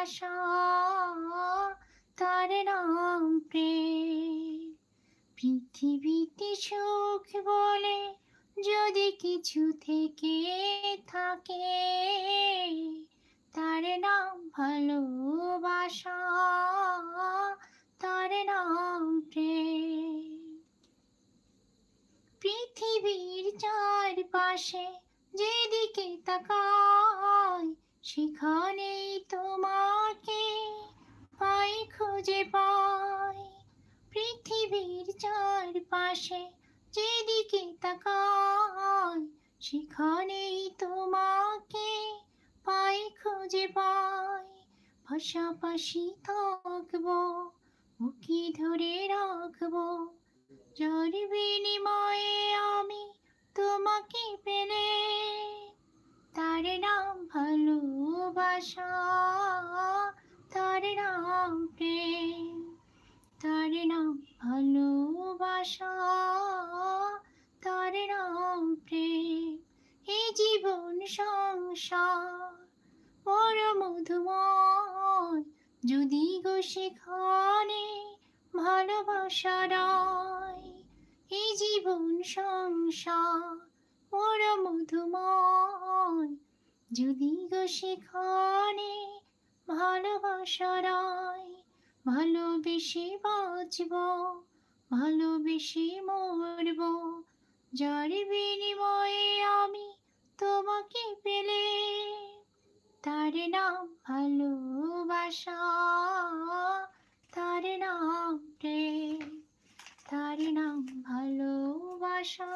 ভালোবাসা, তার নাম প্রেম। পৃথিবীতে সুখ বলে যদি কিছু থেকে থাকে, তার নাম ভালোবাসা, তার নাম প্রেম। পৃথিবীর চারপাশে যেদিকে তাকাই, সেখানেই তোমাকে পাই, খুঁজে পাই। পৃথিবীর চারপাশে যেদিকে তাকাই, সেখানেই তোমাকে পাই, খুঁজে পাই। পাশাপাশি থাকবো, বুকে ধরে রাখবো, যার বিনিময়ে আমি তোমাকে পেলে, তার নাম ভালোবাসা, তার নাম প্রেম। তার নাম ভালোবাসা, তার নাম প্রেম। এই জীবন সংসার বড় মধুময়, যদি গো সেখানে ভালোবাসা রয়। এই জীবন সংসার বড় মধুময়, যদি গো সেখানে ভালোবাসা রয়। ভালোবেসে বাঁচব, ভালোবেসে মরব, যার বিনিময়ে আমি তোমাকে পেলে, তার নাম ভালোবাসা, তার নাম প্রেম। তার নাম ভালোবাসা,